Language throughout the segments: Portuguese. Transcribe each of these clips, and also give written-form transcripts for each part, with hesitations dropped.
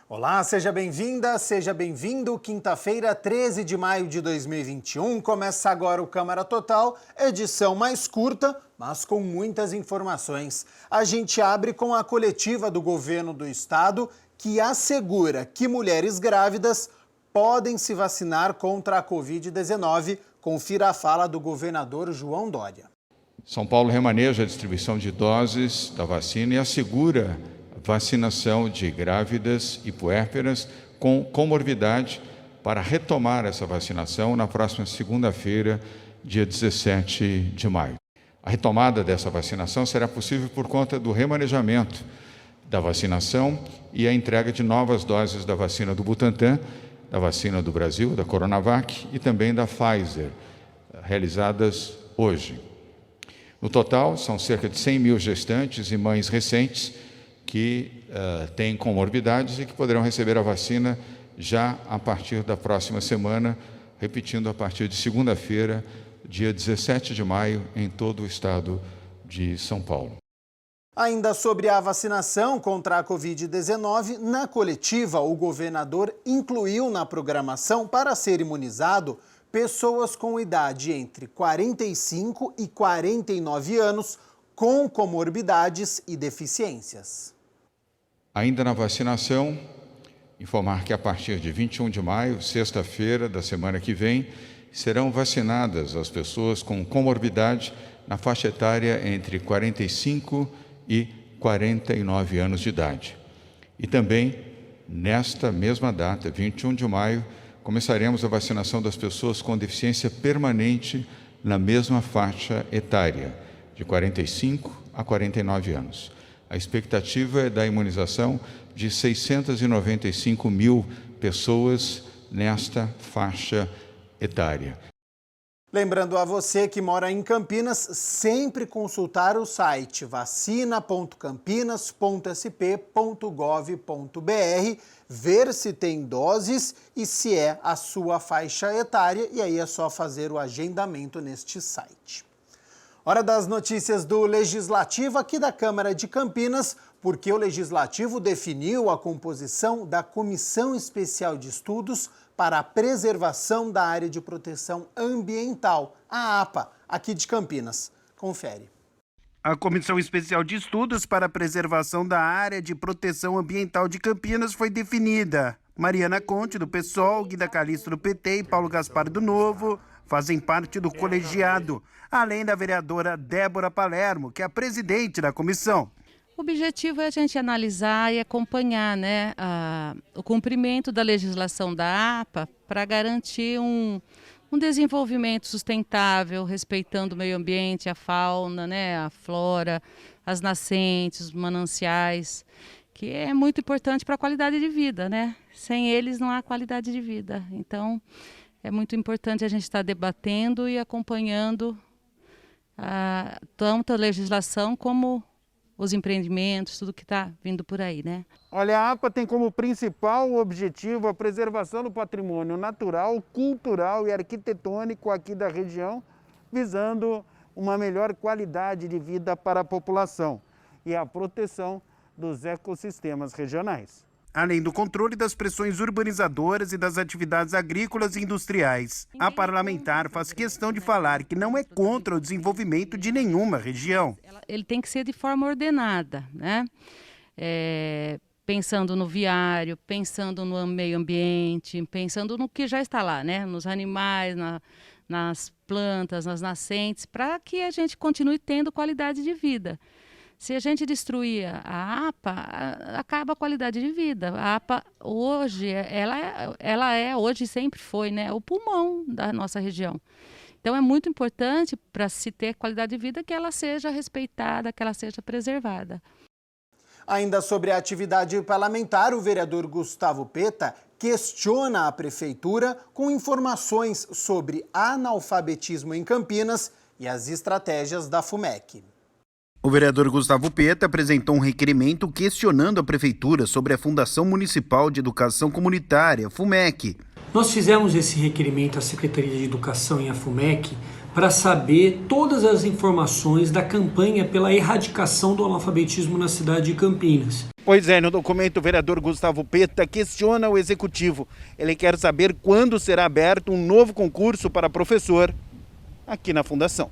Olá, seja bem-vinda, seja bem-vindo. Quinta-feira, 13 de maio de 2021. Começa agora o Câmara Total, edição mais curta, mas com muitas informações. A gente abre com a coletiva do governo do estado, que assegura que mulheres grávidas podem se vacinar contra a Covid-19. Confira a fala do governador João Dória. São Paulo remaneja a distribuição de doses da vacina e assegura vacinação de grávidas e puérperas com comorbidade para retomar essa vacinação na próxima segunda-feira, dia 17 de maio. A retomada dessa vacinação será possível por conta do remanejamento da vacinação e a entrega de novas doses da vacina do Butantan, da vacina do Brasil, da Coronavac e também da Pfizer, realizadas hoje. No total, são cerca de 100 mil gestantes e mães recentes que têm comorbidades e que poderão receber a vacina já a partir da próxima semana, repetindo, a partir de segunda-feira, dia 17 de maio, em todo o estado de São Paulo. Ainda sobre a vacinação contra a Covid-19, na coletiva, o governador incluiu na programação para ser imunizado pessoas com idade entre 45 e 49 anos com comorbidades e deficiências. Ainda na vacinação, informar que a partir de 21 de maio, sexta-feira da semana que vem, serão vacinadas as pessoas com comorbidade na faixa etária entre 45 e 49 anos de idade. E também, nesta mesma data, 21 de maio, começaremos a vacinação das pessoas com deficiência permanente na mesma faixa etária, de 45 a 49 anos. A expectativa é da imunização de 695 mil pessoas nesta faixa etária. Lembrando a você que mora em Campinas, sempre consultar o site vacina.campinas.sp.gov.br, ver se tem doses e se é a sua faixa etária, e aí é só fazer o agendamento neste site. Hora das notícias do Legislativo aqui da Câmara de Campinas, porque o Legislativo definiu a composição da Comissão Especial de Estudos para a Preservação da Área de Proteção Ambiental, a APA, aqui de Campinas. Confere. A Comissão Especial de Estudos para a Preservação da Área de Proteção Ambiental de Campinas foi definida. Mariana Conte, do PSOL, Guida Calixto, do PT e Paulo Gaspar, do Novo, fazem parte do colegiado, além da vereadora Débora Palermo, que é a presidente da comissão. O objetivo é a gente analisar e acompanhar, o cumprimento da legislação da APA para garantir um desenvolvimento sustentável, respeitando o meio ambiente, a fauna, a flora, as nascentes, os mananciais, que é muito importante para a qualidade de vida, Sem eles não há qualidade de vida. Então, é muito importante a gente estar debatendo e acompanhando tanto a legislação como os empreendimentos, tudo que está vindo por aí, Olha, a APA tem como principal objetivo a preservação do patrimônio natural, cultural e arquitetônico aqui da região, visando uma melhor qualidade de vida para a população e a proteção dos ecossistemas regionais. Além do controle das pressões urbanizadoras e das atividades agrícolas e industriais, a parlamentar faz questão de falar que não é contra o desenvolvimento de nenhuma região. Ele tem que ser de forma ordenada, pensando no viário, pensando no meio ambiente, pensando no que já está lá, nos animais, nas plantas, nas nascentes, para que a gente continue tendo qualidade de vida. Se a gente destruir a APA, acaba a qualidade de vida. A APA hoje, hoje sempre foi, o pulmão da nossa região. Então é muito importante para se ter qualidade de vida que ela seja respeitada, que ela seja preservada. Ainda sobre a atividade parlamentar, o vereador Gustavo Peta questiona a prefeitura com informações sobre analfabetismo em Campinas e as estratégias da FUMEC. O vereador Gustavo Peta apresentou um requerimento questionando a Prefeitura sobre a Fundação Municipal de Educação Comunitária, FUMEC. Nós fizemos esse requerimento à Secretaria de Educação e à FUMEC para saber todas as informações da campanha pela erradicação do analfabetismo na cidade de Campinas. Pois é, no documento o vereador Gustavo Peta questiona o executivo. Ele quer saber quando será aberto um novo concurso para professor aqui na Fundação.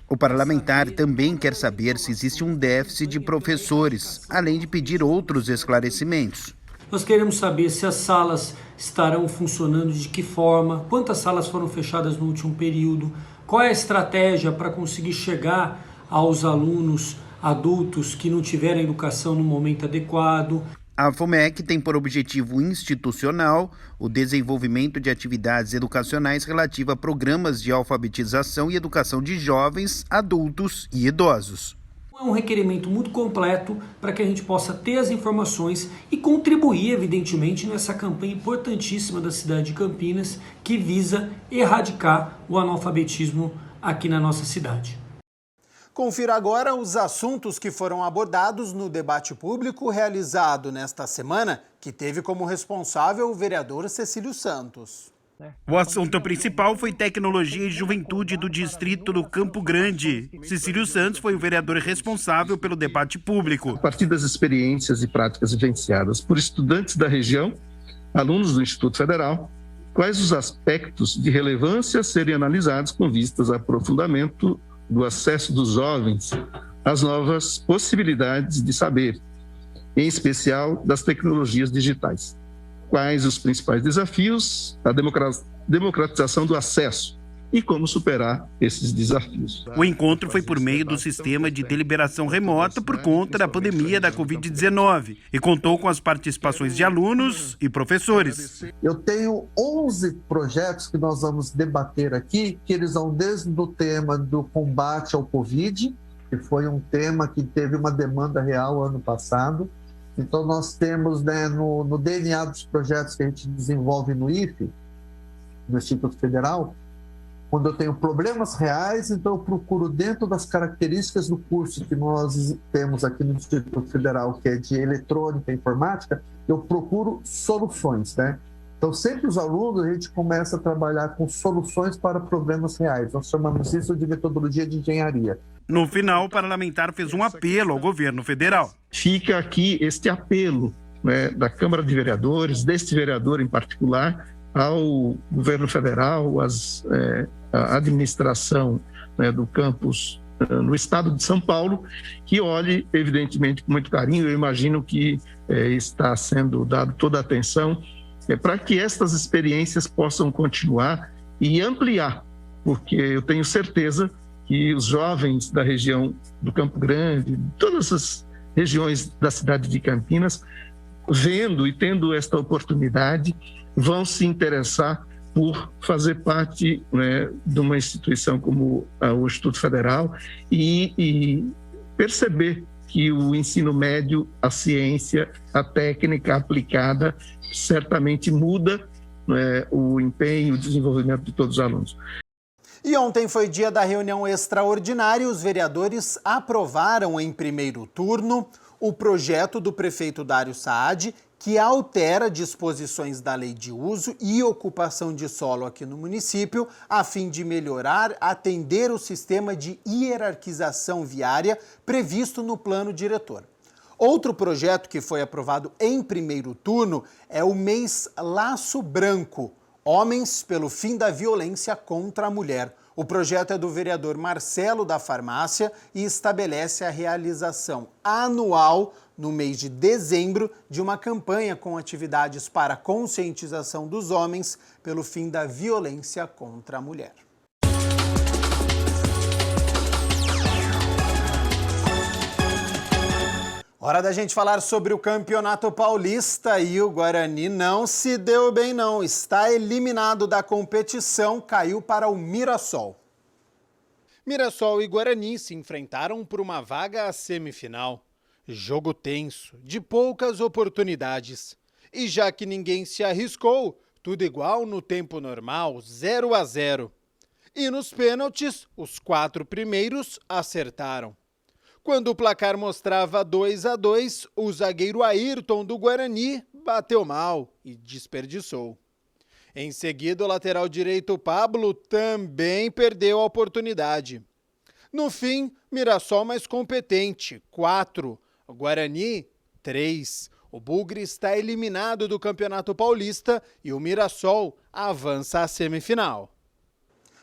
O parlamentar também quer saber se existe um déficit de professores, além de pedir outros esclarecimentos. Nós queremos saber se as salas estarão funcionando, de que forma, quantas salas foram fechadas no último período, qual é a estratégia para conseguir chegar aos alunos adultos que não tiveram educação no momento adequado. A FUMEC tem por objetivo institucional o desenvolvimento de atividades educacionais relativas a programas de alfabetização e educação de jovens, adultos e idosos. É um requerimento muito completo para que a gente possa ter as informações e contribuir, evidentemente, nessa campanha importantíssima da cidade de Campinas, que visa erradicar o analfabetismo aqui na nossa cidade. Confira agora os assuntos que foram abordados no debate público realizado nesta semana, que teve como responsável o vereador Cecílio Santos. O assunto principal foi tecnologia e juventude do distrito do Campo Grande. Cecílio Santos foi o vereador responsável pelo debate público. A partir das experiências e práticas vivenciadas por estudantes da região, alunos do Instituto Federal, quais os aspectos de relevância a serem analisados com vistas a aprofundamento do acesso dos jovens às novas possibilidades de saber, em especial das tecnologias digitais. Quais os principais desafios, a democratização do acesso e como superar esses desafios. O encontro foi por meio do sistema de deliberação remota por conta da pandemia da Covid-19 e contou com as participações de alunos e professores. Eu tenho 11 projetos que nós vamos debater aqui, que eles vão desde o tema do combate ao Covid, que foi um tema que teve uma demanda real ano passado. Então nós temos, né, no DNA dos projetos que a gente desenvolve no IFE, no Instituto Federal, quando eu tenho problemas reais, então eu procuro dentro das características do curso que nós temos aqui no Instituto Federal, que é de eletrônica e informática, eu procuro soluções, né? Então sempre os alunos, a gente começa a trabalhar com soluções para problemas reais. Nós chamamos isso de metodologia de engenharia. No final, o parlamentar fez um apelo ao governo federal. Fica aqui este apelo, né, da Câmara de Vereadores, deste vereador em particular, ao governo federal, à administração, né, do campus no estado de São Paulo, que olhe, evidentemente, com muito carinho. Eu imagino que está sendo dado toda a atenção para que estas experiências possam continuar e ampliar, porque eu tenho certeza que os jovens da região do Campo Grande, de todas as regiões da cidade de Campinas, vendo e tendo esta oportunidade, vão se interessar por fazer parte, né, de uma instituição como o Instituto Federal e perceber que o ensino médio, a ciência, a técnica aplicada certamente muda, né, o empenho e o desenvolvimento de todos os alunos. E ontem foi dia da reunião extraordinária e os vereadores aprovaram em primeiro turno o projeto do prefeito Dário Saad, que altera disposições da lei de uso e ocupação de solo aqui no município, a fim de melhorar, atender o sistema de hierarquização viária previsto no plano diretor. Outro projeto que foi aprovado em primeiro turno é o mês Laço Branco, Homens pelo Fim da Violência contra a Mulher. O projeto é do vereador Marcelo da Farmácia e estabelece a realização anual, no mês de dezembro, de uma campanha com atividades para conscientização dos homens pelo fim da violência contra a mulher. Hora da gente falar sobre o Campeonato Paulista e o Guarani não se deu bem não, está eliminado da competição, caiu para o Mirassol. Mirassol e Guarani se enfrentaram por uma vaga à semifinal. Jogo tenso, de poucas oportunidades. E já que ninguém se arriscou, tudo igual no tempo normal, 0-0. E nos pênaltis, os 4 primeiros acertaram. Quando o placar mostrava 2-2, o zagueiro Ayrton do Guarani bateu mal e desperdiçou. Em seguida, o lateral direito Pablo também perdeu a oportunidade. No fim, Mirassol mais competente, 4, Guarani 3. O Bugre está eliminado do Campeonato Paulista e o Mirassol avança à semifinal.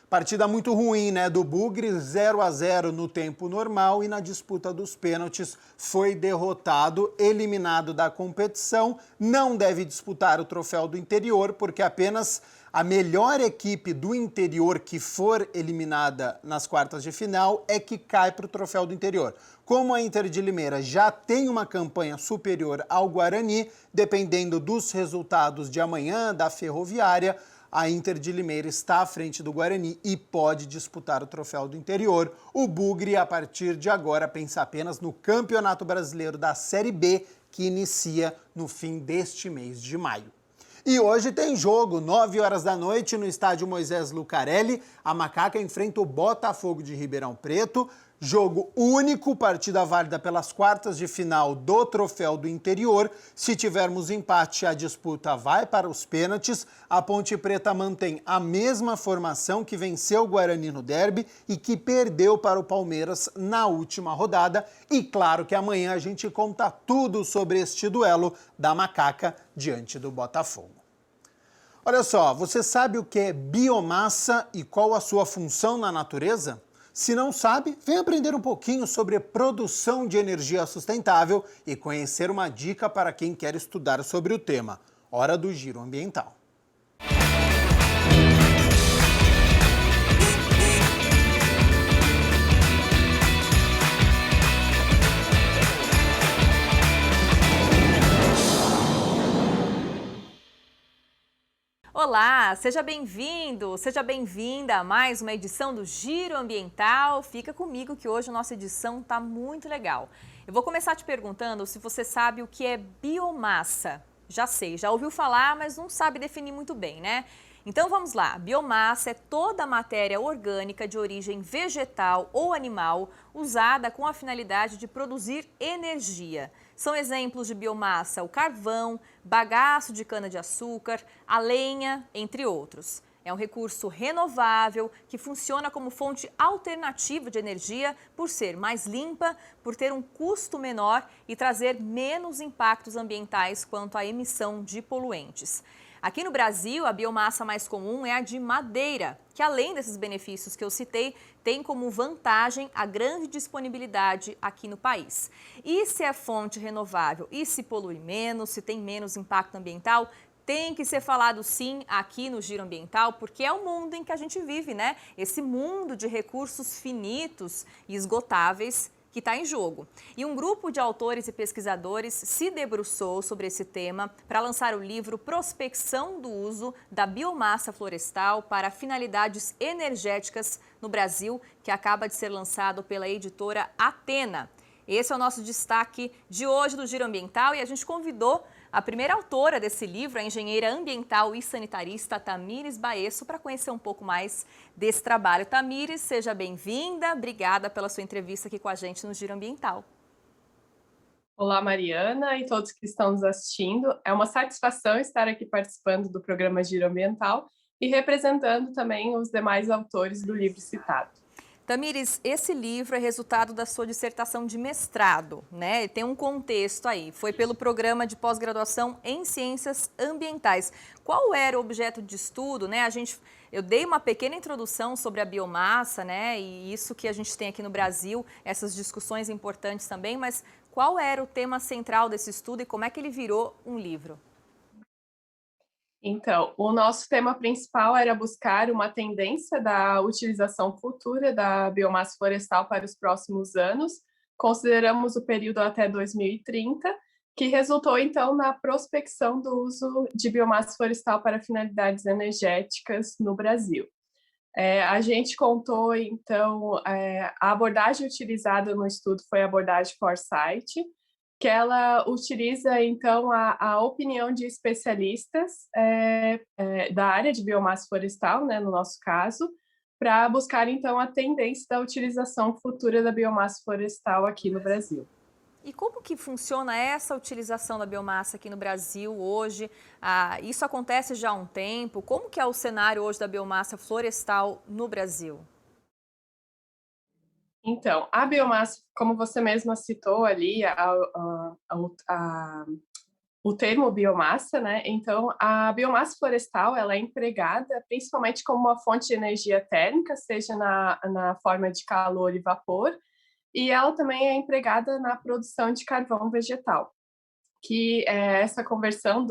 Partida muito ruim, né? Do Bugre, 0-0 no tempo normal e na disputa dos pênaltis foi derrotado, eliminado da competição. Não deve disputar o troféu do interior, porque apenas a melhor equipe do interior que for eliminada nas quartas de final é que cai para o troféu do interior. Como a Inter de Limeira já tem uma campanha superior ao Guarani, dependendo dos resultados de amanhã da Ferroviária, a Inter de Limeira está à frente do Guarani e pode disputar o troféu do interior. O Bugre, a partir de agora, pensa apenas no Campeonato Brasileiro da Série B, que inicia no fim deste mês de maio. E hoje tem jogo, 9 horas da noite, no estádio Moisés Lucarelli. A Macaca enfrenta o Botafogo de Ribeirão Preto. Jogo único, partida válida pelas quartas de final do Troféu do Interior. Se tivermos empate, a disputa vai para os pênaltis. A Ponte Preta mantém a mesma formação que venceu o Guarani no derby e que perdeu para o Palmeiras na última rodada. E claro que amanhã a gente conta tudo sobre este duelo da Macaca diante do Botafogo. Olha só, você sabe o que é biomassa e qual a sua função na natureza? Se não sabe, vem aprender um pouquinho sobre produção de energia sustentável e conhecer uma dica para quem quer estudar sobre o tema. Hora do Giro Ambiental. Olá, seja bem-vindo, seja bem-vinda a mais uma edição do Giro Ambiental. Fica comigo que hoje a nossa edição está muito legal. Eu vou começar te perguntando se você sabe o que é biomassa. Já sei, já ouviu falar, mas não sabe definir muito bem, né? Então vamos lá, biomassa é toda a matéria orgânica de origem vegetal ou animal usada com a finalidade de produzir energia. São exemplos de biomassa o carvão, bagaço de cana-de-açúcar, a lenha, entre outros. É um recurso renovável que funciona como fonte alternativa de energia por ser mais limpa, por ter um custo menor e trazer menos impactos ambientais quanto à emissão de poluentes. Aqui no Brasil, a biomassa mais comum é a de madeira, que além desses benefícios que eu citei, tem como vantagem a grande disponibilidade aqui no país. E se é fonte renovável e se polui menos, se tem menos impacto ambiental, tem que ser falado sim aqui no Giro Ambiental, porque é o mundo em que a gente vive, né? Esse mundo de recursos finitos e esgotáveis que está em jogo. E um grupo de autores e pesquisadores se debruçou sobre esse tema para lançar o livro Prospecção do Uso da Biomassa Florestal para Finalidades Energéticas no Brasil, que acaba de ser lançado pela editora Atena. Esse é o nosso destaque de hoje do Giro Ambiental e a gente convidou a primeira autora desse livro, a engenheira ambiental e sanitarista Tamires Baesso, para conhecer um pouco mais desse trabalho. Tamires, seja bem-vinda. Obrigada pela sua entrevista aqui com a gente no Giro Ambiental. Olá, Mariana e todos que estão nos assistindo. É uma satisfação estar aqui participando do programa Giro Ambiental e representando também os demais autores do livro citado. Tamires, esse livro é resultado da sua dissertação de mestrado, né? Tem um contexto aí. Foi pelo programa de pós-graduação em Ciências Ambientais. Qual era o objeto de estudo, né? Eu dei uma pequena introdução sobre a biomassa, né? E isso que a gente tem aqui no Brasil, essas discussões importantes também, mas qual era o tema central desse estudo e como é que ele virou um livro? Então, o nosso tema principal era buscar uma tendência da utilização futura da biomassa florestal para os próximos anos. Consideramos o período até 2030, que resultou, então, na prospecção do uso de biomassa florestal para finalidades energéticas no Brasil. A gente contou, então, a abordagem utilizada no estudo foi a abordagem Foresight, que ela utiliza, então, a opinião de especialistas da área de biomassa florestal, né, no nosso caso, para buscar, então, a tendência da utilização futura da biomassa florestal aqui no Brasil. E como que funciona essa utilização da biomassa aqui no Brasil hoje? Isso acontece já há um tempo. Como que é o cenário hoje da biomassa florestal no Brasil? Então, a biomassa, como você mesma citou ali, o termo biomassa, né? Então, a biomassa florestal, ela é empregada principalmente como uma fonte de energia térmica, seja na forma de calor e vapor, e ela também é empregada na produção de carvão vegetal, que essa conversão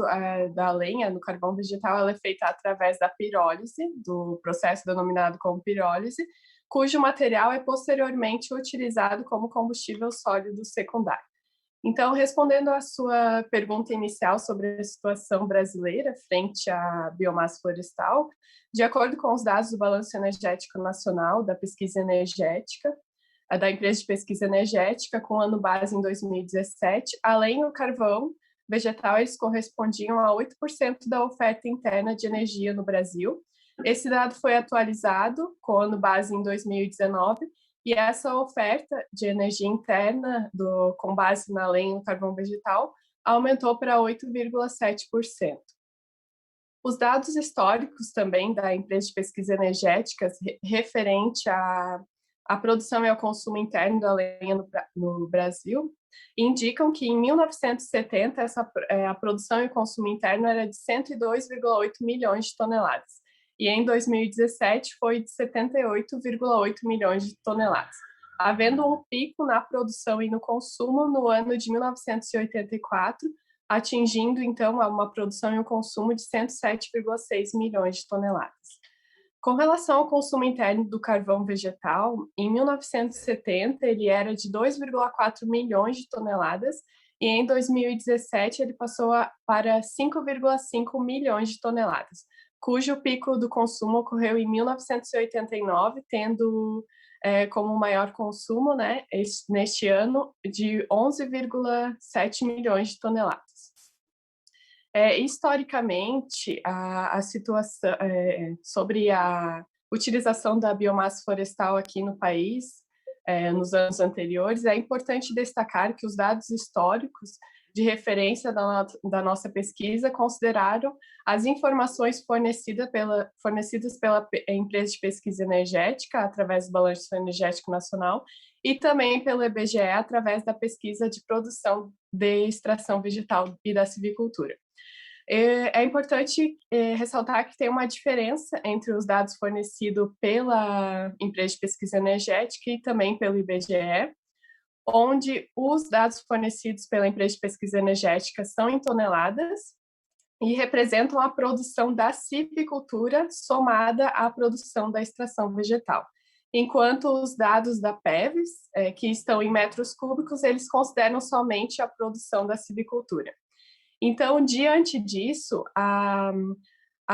da lenha no carvão vegetal ela é feita através da pirólise, do processo denominado como pirólise, cujo material é posteriormente utilizado como combustível sólido secundário. Então, respondendo à sua pergunta inicial sobre a situação brasileira frente à biomassa florestal, de acordo com os dados do Balanço Energético Nacional, da Pesquisa Energética, da Empresa de Pesquisa Energética, com ano base em 2017, além do carvão vegetal, eles correspondiam a 8% da oferta interna de energia no Brasil. Esse dado foi atualizado com ano base em 2019, e essa oferta de energia interna com base na lenha e no carvão vegetal aumentou para 8,7%. Os dados históricos também da Empresa de Pesquisa Energética referente à produção e ao consumo interno da lenha no Brasil indicam que em 1970 a produção e o consumo interno era de 102,8 milhões de toneladas. E em 2017 foi de 78,8 milhões de toneladas, havendo um pico na produção e no consumo no ano de 1984, atingindo então uma produção e um consumo de 107,6 milhões de toneladas. Com relação ao consumo interno do carvão vegetal, em 1970 ele era de 2,4 milhões de toneladas e em 2017 ele passou para 5,5 milhões de toneladas, cujo pico do consumo ocorreu em 1989, tendo como maior consumo, né, neste ano, de 11,7 milhões de toneladas. Historicamente, a situação sobre a utilização da biomassa florestal aqui no país, nos anos anteriores, é importante destacar que os dados históricos de referência da nossa pesquisa consideraram as informações fornecidas pela Empresa de Pesquisa Energética, através do Balanço Energético Nacional, e também pelo IBGE, através da pesquisa de produção de extração vegetal e da silvicultura. É importante ressaltar que tem uma diferença entre os dados fornecidos pela Empresa de Pesquisa Energética e também pelo IBGE, onde os dados fornecidos pela Empresa de Pesquisa Energética são em toneladas e representam a produção da silvicultura somada à produção da extração vegetal, enquanto os dados da PEVES, que estão em metros cúbicos, eles consideram somente a produção da silvicultura. Então, diante disso, a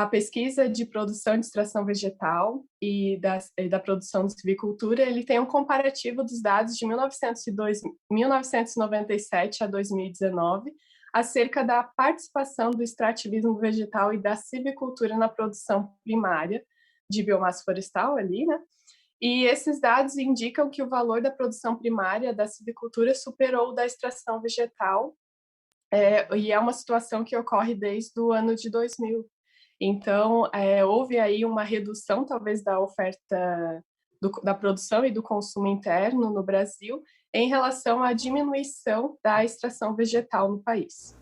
pesquisa de produção de extração vegetal e da produção de silvicultura, ele tem um comparativo dos dados de 1997 a 2019, acerca da participação do extrativismo vegetal e da silvicultura na produção primária de biomassa florestal ali, né? E esses dados indicam que o valor da produção primária da silvicultura superou o da extração vegetal, e é uma situação que ocorre desde o ano de 2000. Então, houve aí uma redução, talvez, da oferta da produção e do consumo interno no Brasil em relação à diminuição da extração vegetal no país.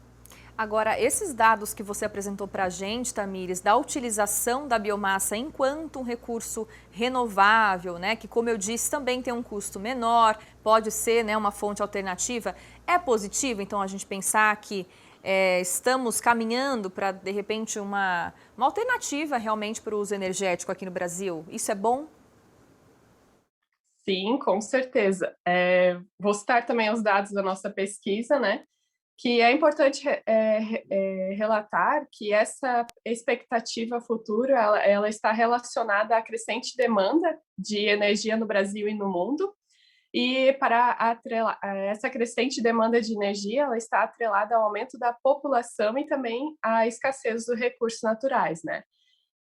Agora, esses dados que você apresentou para a gente, Tamires, da utilização da biomassa enquanto um recurso renovável, né, que, como eu disse, também tem um custo menor, pode ser, né, uma fonte alternativa, é positivo, então, a gente pensar que estamos caminhando para, de repente, uma alternativa realmente para o uso energético aqui no Brasil? Isso é bom? Sim, com certeza. Vou citar também os dados da nossa pesquisa, né? Que é importante relatar que essa expectativa futura ela está relacionada à crescente demanda de energia no Brasil e no mundo, e para essa crescente demanda de energia, ela está atrelada ao aumento da população e também à escassez dos recursos naturais, né?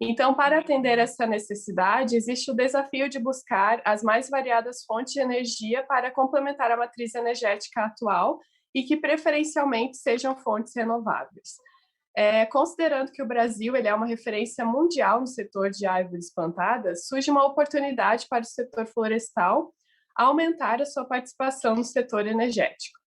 Então, para atender essa necessidade, existe o desafio de buscar as mais variadas fontes de energia para complementar a matriz energética atual, e que preferencialmente sejam fontes renováveis. Considerando que o Brasil ele é uma referência mundial no setor de árvores plantadas, surge uma oportunidade para o setor florestal aumentar a sua participação no setor energético.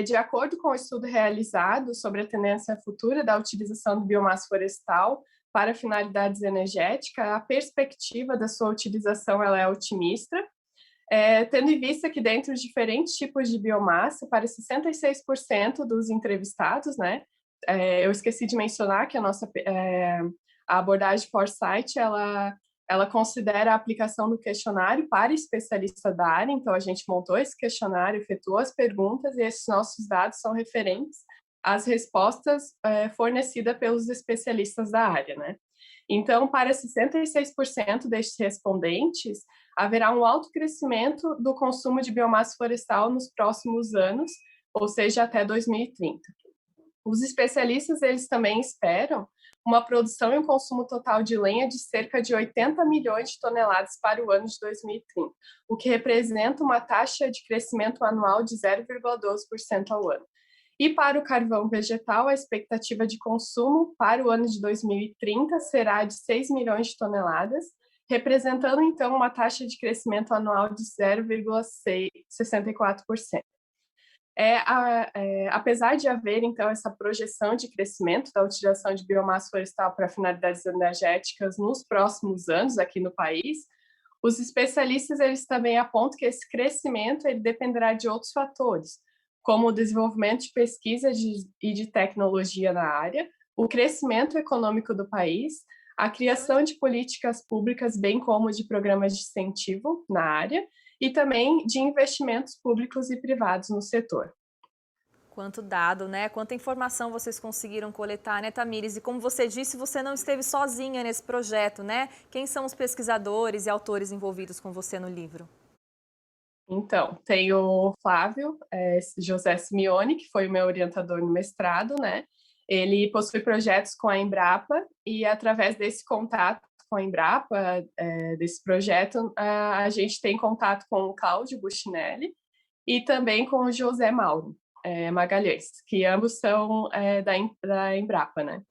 De acordo com o estudo realizado sobre a tendência futura da utilização de biomassa florestal para finalidades energéticas, a perspectiva da sua utilização ela é otimista, tendo em vista que dentre os diferentes tipos de biomassa, para 66% dos entrevistados, né, eu esqueci de mencionar que a abordagem Foresight, ela considera a aplicação do questionário para especialistas da área, então a gente montou esse questionário, efetuou as perguntas e esses nossos dados são referentes às respostas fornecidas pelos especialistas da área, né? Então, para 66% destes respondentes, haverá um alto crescimento do consumo de biomassa florestal nos próximos anos, ou seja, até 2030. Os especialistas, eles também esperam uma produção e um consumo total de lenha de cerca de 80 milhões de toneladas para o ano de 2030, o que representa uma taxa de crescimento anual de 0,12% ao ano. E para o carvão vegetal, a expectativa de consumo para o ano de 2030 será de 6 milhões de toneladas, representando, então, uma taxa de crescimento anual de 0,64%. Apesar de haver, então, essa projeção de crescimento da utilização de biomassa florestal para finalidades energéticas nos próximos anos aqui no país, os especialistas eles também apontam que esse crescimento ele dependerá de outros fatores, como o desenvolvimento de pesquisa e de tecnologia na área, o crescimento econômico do país, a criação de políticas públicas, bem como de programas de incentivo na área, e também de investimentos públicos e privados no setor. Quanto dado, né? Quanta informação vocês conseguiram coletar, né, Tamires? E como você disse, você não esteve sozinha nesse projeto, né? Quem são os pesquisadores e autores envolvidos com você no livro? Então, tem o Flávio José Simeone, que foi o meu orientador no mestrado, né? Ele possui projetos com a Embrapa e, através desse contato com a Embrapa, desse projeto, a gente tem contato com o Cláudio Bustinelli e também com o José Mauro Magalhães, que ambos são da Embrapa, né?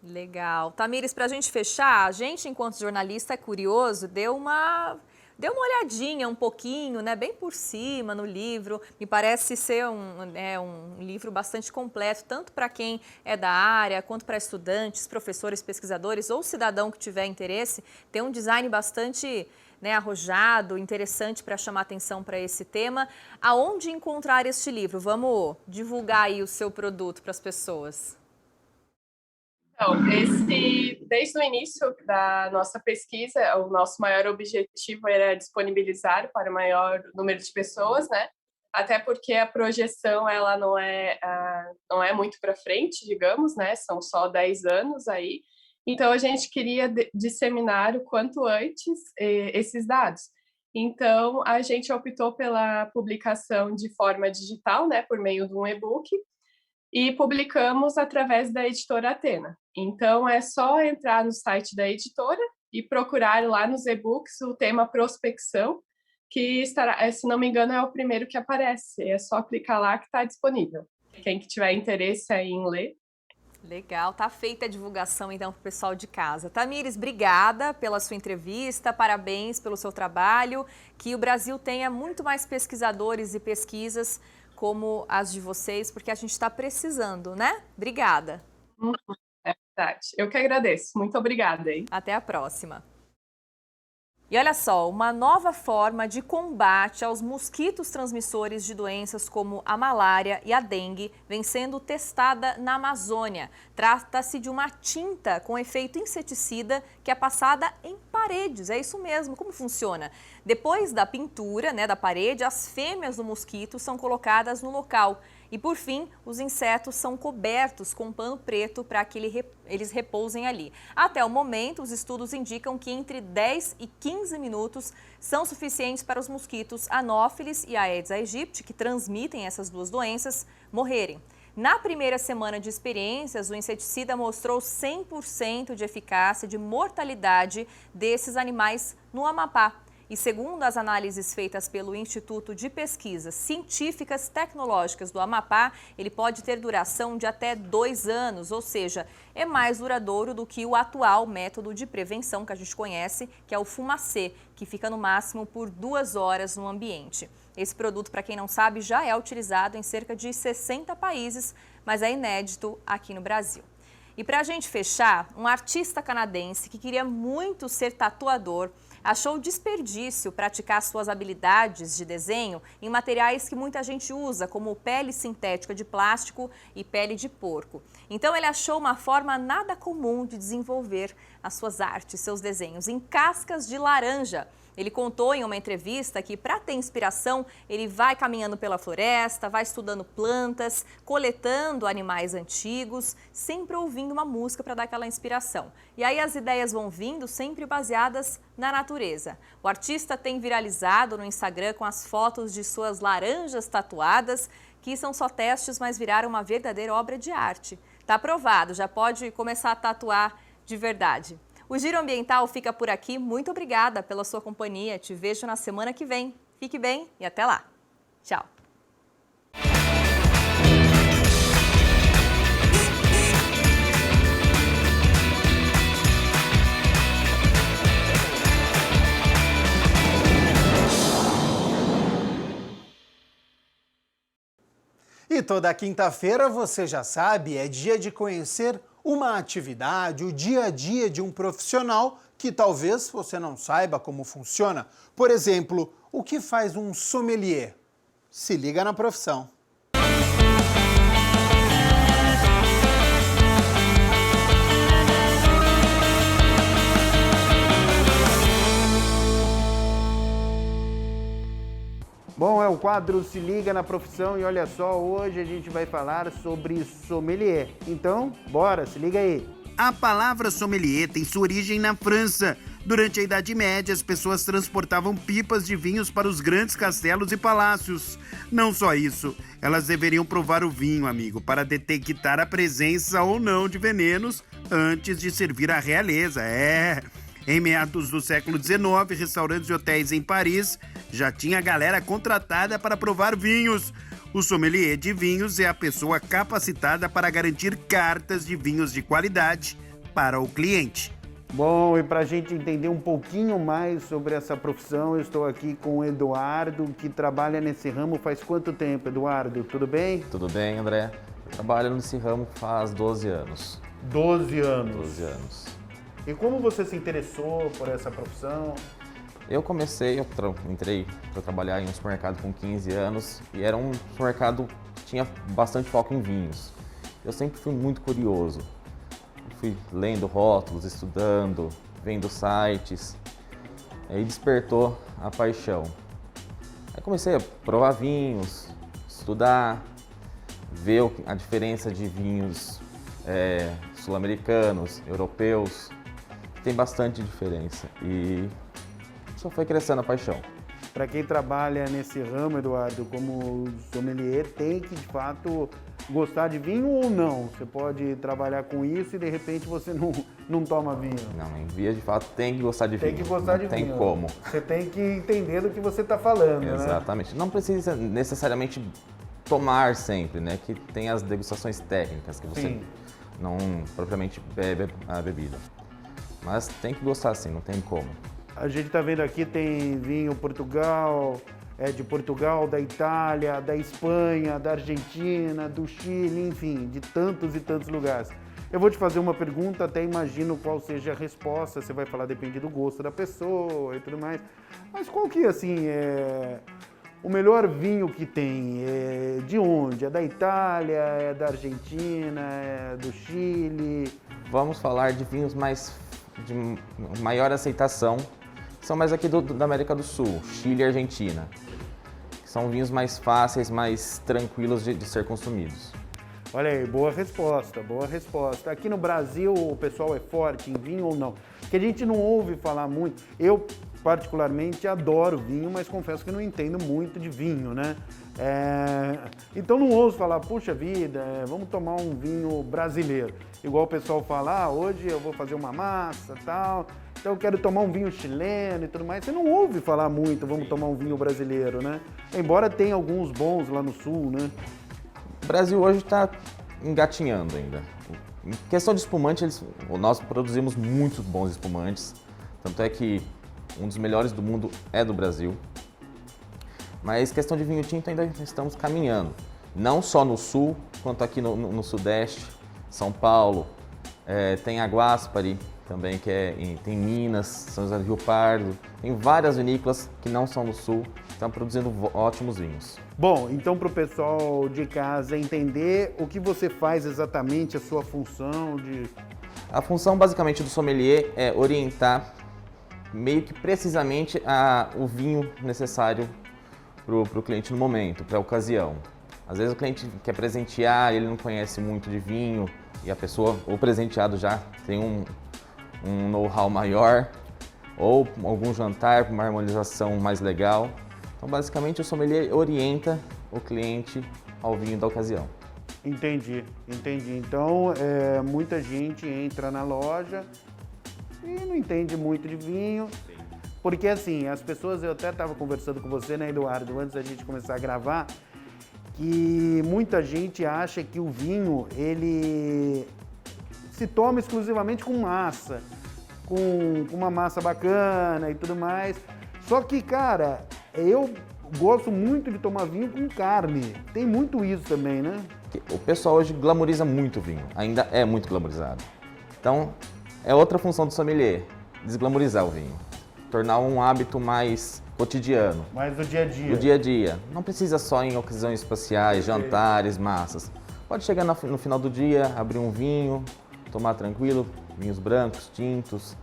Legal. Tamires, para a gente fechar, a gente, enquanto jornalista, é curioso, deu uma olhadinha um pouquinho, né, bem por cima no livro. Me parece ser um livro bastante completo, tanto para quem é da área, quanto para estudantes, professores, pesquisadores ou cidadão que tiver interesse. Tem um design bastante, né, arrojado, interessante para chamar atenção para esse tema. Aonde encontrar este livro? Vamos divulgar aí o seu produto para as pessoas. Então, desde o início da nossa pesquisa, o nosso maior objetivo era disponibilizar para o maior número de pessoas, né? Até porque a projeção ela não é muito para frente, digamos, né? São só 10 anos aí. Então, a gente queria disseminar o quanto antes esses dados. Então, a gente optou pela publicação de forma digital, né? Por meio de um e-book. E publicamos através da editora Atena. Então, é só entrar no site da editora e procurar lá nos e-books o tema prospecção, que estará, se não me engano, é o primeiro que aparece. É só clicar lá que está disponível. Quem que tiver interesse aí em ler. Legal, tá feita a divulgação então para o pessoal de casa. Tamires, obrigada pela sua entrevista, parabéns pelo seu trabalho, que o Brasil tenha muito mais pesquisadores e pesquisas como as de vocês, porque a gente está precisando, né? Obrigada. É verdade. Eu que agradeço. Muito obrigada, hein? Até a próxima. E olha só, uma nova forma de combate aos mosquitos transmissores de doenças como a malária e a dengue vem sendo testada na Amazônia. Trata-se de uma tinta com efeito inseticida que é passada em paredes. É isso mesmo. Como funciona? Depois da pintura, da parede, as fêmeas do mosquito são colocadas no local. E, por fim, os insetos são cobertos com pano preto para que eles repousem ali. Até o momento, os estudos indicam que entre 10 e 15 minutos são suficientes para os mosquitos Anopheles e Aedes aegypti, que transmitem essas duas doenças, morrerem. Na primeira semana de experiências, o inseticida mostrou 100% de eficácia de mortalidade desses animais no Amapá. E segundo as análises feitas pelo Instituto de Pesquisas Científicas Tecnológicas do Amapá, ele pode ter duração de até 2 anos, ou seja, é mais duradouro do que o atual método de prevenção que a gente conhece, que é o fumacê, que fica no máximo por 2 horas no ambiente. Esse produto, para quem não sabe, já é utilizado em cerca de 60 países, mas é inédito aqui no Brasil. E para a gente fechar, um artista canadense que queria muito ser tatuador achou desperdício praticar suas habilidades de desenho em materiais que muita gente usa, como pele sintética de plástico e pele de porco. Então ele achou uma forma nada comum de desenvolver as suas artes, seus desenhos, em cascas de laranja. Ele contou em uma entrevista que, para ter inspiração, ele vai caminhando pela floresta, vai estudando plantas, coletando animais antigos, sempre ouvindo uma música para dar aquela inspiração. E aí as ideias vão vindo sempre baseadas na natureza. O artista tem viralizado no Instagram com as fotos de suas laranjas tatuadas, que são só testes, mas viraram uma verdadeira obra de arte. Tá aprovado, já pode começar a tatuar de verdade. O Giro Ambiental fica por aqui. Muito obrigada pela sua companhia. Te vejo na semana que vem. Fique bem e até lá. Tchau. E toda quinta-feira, você já sabe, é dia de conhecer uma atividade, o dia a dia de um profissional que talvez você não saiba como funciona. Por exemplo, o que faz um sommelier? Se liga na profissão. Bom, é o quadro Se Liga na Profissão e olha só, hoje a gente vai falar sobre sommelier. Então, bora, se liga aí. A palavra sommelier tem sua origem na França. Durante a Idade Média, as pessoas transportavam pipas de vinhos para os grandes castelos e palácios. Não só isso, elas deveriam provar o vinho, amigo, para detectar a presença ou não de venenos antes de servir à realeza. Em meados do século XIX, restaurantes e hotéis em Paris já tinha galera contratada para provar vinhos. O sommelier de vinhos é a pessoa capacitada para garantir cartas de vinhos de qualidade para o cliente. Bom, e para a gente entender um pouquinho mais sobre essa profissão, eu estou aqui com o Eduardo, que trabalha nesse ramo faz quanto tempo, Eduardo? Tudo bem? Tudo bem, André. Eu trabalho nesse ramo faz 12 anos. 12 anos? 12 anos. E como você se interessou por essa profissão? Eu entrei para trabalhar em um supermercado com 15 anos e era um supermercado que tinha bastante foco em vinhos. Eu sempre fui muito curioso. Fui lendo rótulos, estudando, vendo sites, aí despertou a paixão. Aí comecei a provar vinhos, estudar, ver a diferença de vinhos sul-americanos, europeus. Tem bastante diferença e só foi crescendo a paixão. Para quem trabalha nesse ramo, Eduardo, como sommelier, tem que de fato gostar de vinho ou não? Você pode trabalhar com isso e de repente você não toma vinho? Não, em via de fato tem que gostar de vinho. Tem que gostar de vinho. Não tem como. Você tem que entender do que você está falando, né? Exatamente. Não precisa necessariamente tomar sempre, né? Que tem as degustações técnicas que você não propriamente bebe a bebida. Mas tem que gostar sim, não tem como. A gente está vendo aqui, tem vinho de Portugal, da Itália, da Espanha, da Argentina, do Chile, enfim, de tantos e tantos lugares. Eu vou te fazer uma pergunta, até imagino qual seja a resposta, você vai falar depende do gosto da pessoa e tudo mais. Mas qual que, assim, é o melhor vinho que tem? É de onde? É da Itália, é da Argentina, é do Chile? Vamos falar de vinhos de maior aceitação, que são mais aqui da América do Sul, Chile e Argentina. Que são vinhos mais fáceis, mais tranquilos de ser consumidos. Olha aí, boa resposta, boa resposta. Aqui no Brasil o pessoal é forte em vinho ou não? Porque a gente não ouve falar muito. Eu, particularmente, adoro vinho, mas confesso que não entendo muito de vinho, né? Então não ouço falar, puxa vida, vamos tomar um vinho brasileiro. Igual o pessoal fala, hoje eu vou fazer uma massa e tal, então eu quero tomar um vinho chileno e tudo mais. Você não ouve falar muito, vamos tomar um vinho brasileiro, né? Embora tenha alguns bons lá no sul, né? O Brasil hoje está engatinhando ainda. Em questão de espumante, nós produzimos muitos bons espumantes, tanto é que um dos melhores do mundo é do Brasil. Mas questão de vinho tinto ainda estamos caminhando, não só no sul, quanto aqui no sudeste, São Paulo, tem a Guaspari também, tem Minas, São José do Rio Pardo, tem várias vinícolas que não são no sul, estão produzindo ótimos vinhos. Bom, então para o pessoal de casa entender o que você faz exatamente, a sua função de... A função basicamente do sommelier é orientar meio que precisamente o vinho necessário para o cliente no momento, para a ocasião. Às vezes o cliente quer presentear, ele não conhece muito de vinho e a pessoa, o presenteado já tem um know-how maior, ou algum jantar, uma harmonização mais legal. Então, basicamente, o sommelier orienta o cliente ao vinho da ocasião. Entendi. Então, muita gente entra na loja e não entende muito de vinho. Porque, assim, as pessoas, eu até estava conversando com você, né, Eduardo, antes da gente começar a gravar, que muita gente acha que o vinho, ele se toma exclusivamente com massa, com uma massa bacana e tudo mais. Só que, cara, eu gosto muito de tomar vinho com carne. Tem muito isso também, né? O pessoal hoje glamoriza muito o vinho, ainda é muito glamorizado. Então, é outra função do sommelier, desglamorizar o vinho, tornar um hábito mais cotidiano. Mais do dia a dia. Do dia a dia. Não precisa só em ocasiões especiais, jantares, massas. Pode chegar no final do dia, abrir um vinho, tomar tranquilo, vinhos brancos, tintos.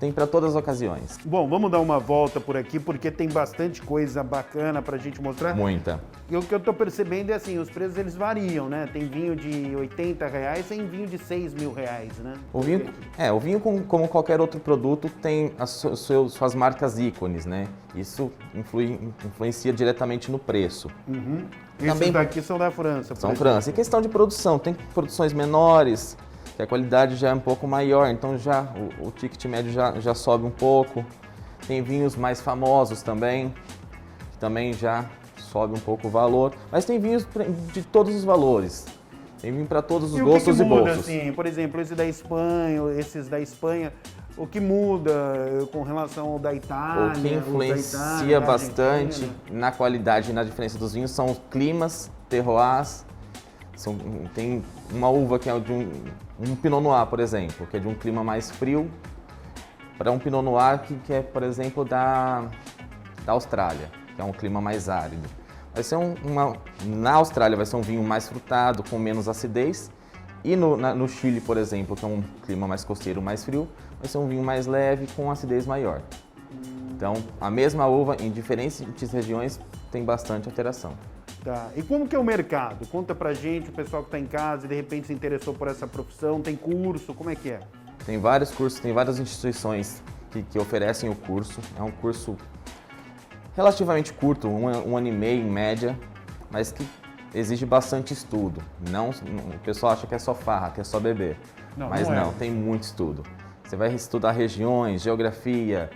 Tem para todas as ocasiões. Bom, vamos dar uma volta por aqui, porque tem bastante coisa bacana pra gente mostrar. Muita. E o que eu tô percebendo é assim, os preços eles variam, né? Tem vinho de R$80, tem vinho de R$6.000, né? O vinho como qualquer outro produto tem suas marcas ícones, né? Isso influencia diretamente no preço. Uhum. Também, esses daqui são da França. São França. Em questão de produção, tem produções menores, que a qualidade já é um pouco maior, então já o ticket médio já sobe um pouco. Tem vinhos mais famosos também, que também já sobe um pouco o valor, mas tem vinhos de todos os valores. Tem vinho para todos os gostos e bolsos. Assim, por exemplo, esses da Espanha, o que muda com relação ao da Itália? O que influencia bastante na qualidade e na diferença dos vinhos são os climas, terroirs. Tem uma uva que é de um Pinot Noir, por exemplo, que é de um clima mais frio, para um Pinot Noir que é, por exemplo, da Austrália, que é um clima mais árido. Vai ser na Austrália vai ser um vinho mais frutado, com menos acidez, e no Chile, por exemplo, que é um clima mais costeiro, mais frio, vai ser um vinho mais leve, com acidez maior. Então, a mesma uva em diferentes regiões tem bastante alteração. Tá. E como que é o mercado? Conta pra gente, o pessoal que está em casa e de repente se interessou por essa profissão, tem curso, como é que é? Tem vários cursos, tem várias instituições que oferecem o curso. É um curso relativamente curto, um ano e meio em média, mas que exige bastante estudo. O pessoal acha que é só farra, que é só beber, mas não, tem muito estudo. Você vai estudar regiões, geografia,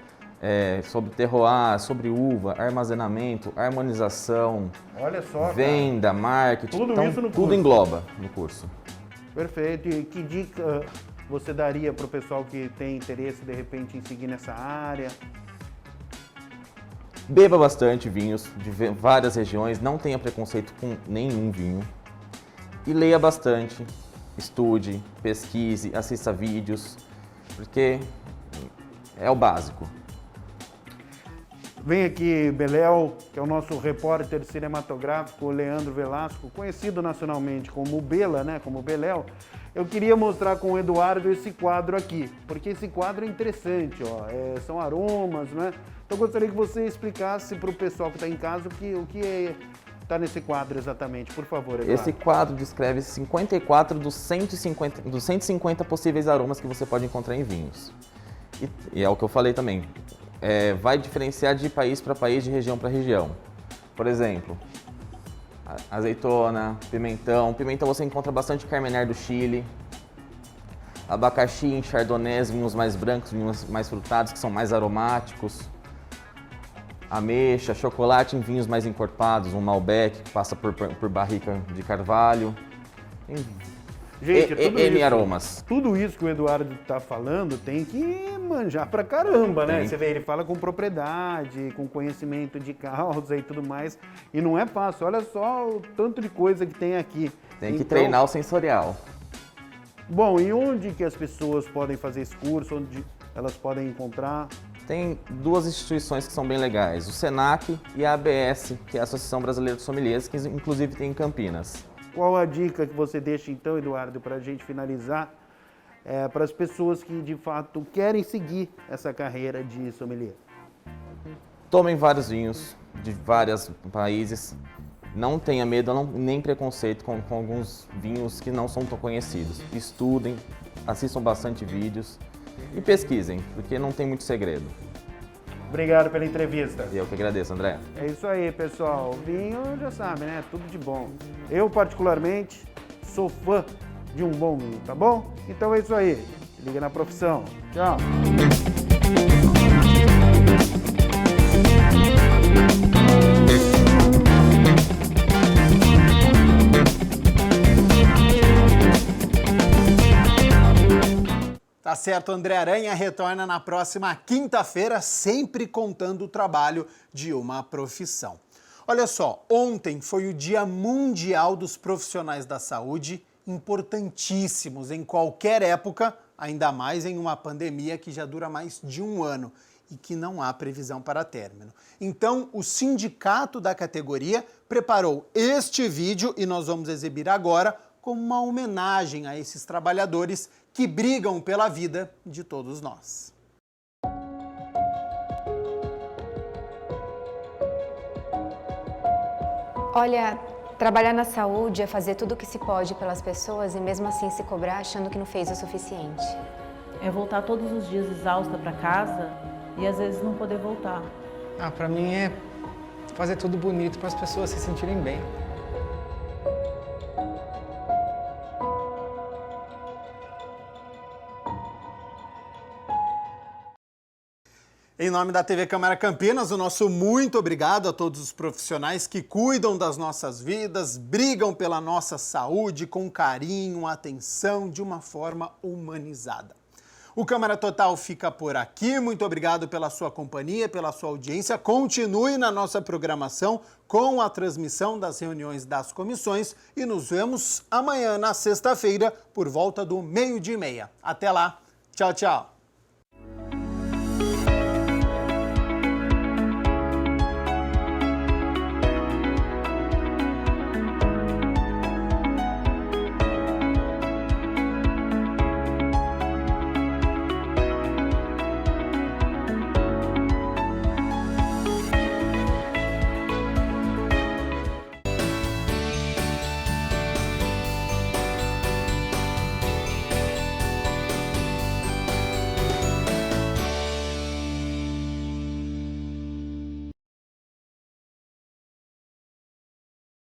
sobre terroir, sobre uva, armazenamento, harmonização, olha só, venda, cara, marketing, tudo então, isso no tudo curso. Engloba no curso. Perfeito. E que dica você daria para o pessoal que tem interesse de repente em seguir nessa área? Beba bastante vinhos de várias regiões, não tenha preconceito com nenhum vinho e leia bastante, estude, pesquise, assista vídeos, porque é o básico. Vem aqui Beléu, que é o nosso repórter cinematográfico, Leandro Velasco, conhecido nacionalmente como Bela, né, como Beléu. Eu queria mostrar com o Eduardo esse quadro aqui, porque esse quadro é interessante, ó, são aromas, né? Então eu gostaria que você explicasse para o pessoal que está em casa o que está nesse quadro exatamente, por favor, Eduardo. Esse quadro descreve 54 dos 150 possíveis aromas que você pode encontrar em vinhos. E é o que eu falei também. Vai diferenciar de país para país, de região para região. Por exemplo, azeitona, pimentão. Pimentão você encontra bastante Carmener do Chile. abacaxi em chardonnays, vinhos mais brancos, vinhos mais frutados, que são mais aromáticos. Ameixa, chocolate em vinhos mais encorpados, um Malbec que passa por barrica de carvalho. Gente, N aromas. Tudo isso que o Eduardo está falando tem que manjar pra caramba, né? Você vê, ele fala com propriedade, com conhecimento de causa e tudo mais. E não é fácil. Olha só o tanto de coisa que tem aqui. Tem que treinar o sensorial. Bom, e onde que as pessoas podem fazer esse curso? Onde elas podem encontrar? Tem duas instituições que são bem legais, o SENAC e a ABS, que é a Associação Brasileira de Sommeliers, que inclusive tem em Campinas. Qual a dica que você deixa então, Eduardo, para a gente finalizar, para as pessoas que de fato querem seguir essa carreira de sommelier? Tomem vários vinhos de vários países, não tenha medo nem preconceito com alguns vinhos que não são tão conhecidos. Estudem, assistam bastante vídeos e pesquisem, porque não tem muito segredo. Obrigado pela entrevista. Eu que agradeço, André. É isso aí, pessoal. Vinho já sabe, né? Tudo de bom. Eu, particularmente, sou fã de um bom vinho, tá bom? Então é isso aí. Se liga na profissão. Tchau. Tá certo, André Aranha retorna na próxima quinta-feira, sempre contando o trabalho de uma profissão. Olha só, ontem foi o Dia Mundial dos Profissionais da Saúde, importantíssimos em qualquer época, ainda mais em uma pandemia que já dura mais de um ano e que não há previsão para término. Então, o sindicato da categoria preparou este vídeo e nós vamos exibir agora como uma homenagem a esses trabalhadores que brigam pela vida de todos nós. Olha, trabalhar na saúde é fazer tudo o que se pode pelas pessoas e mesmo assim se cobrar achando que não fez o suficiente. É voltar todos os dias exausta para casa e às vezes não poder voltar. Para mim é fazer tudo bonito para as pessoas se sentirem bem. Em nome da TV Câmara Campinas, o nosso muito obrigado a todos os profissionais que cuidam das nossas vidas, brigam pela nossa saúde com carinho, atenção, de uma forma humanizada. O Câmara Total fica por aqui. Muito obrigado pela sua companhia, pela sua audiência. Continue na nossa programação com a transmissão das reuniões das comissões e nos vemos amanhã, na sexta-feira, por volta do 12:30. Até lá. Tchau, tchau.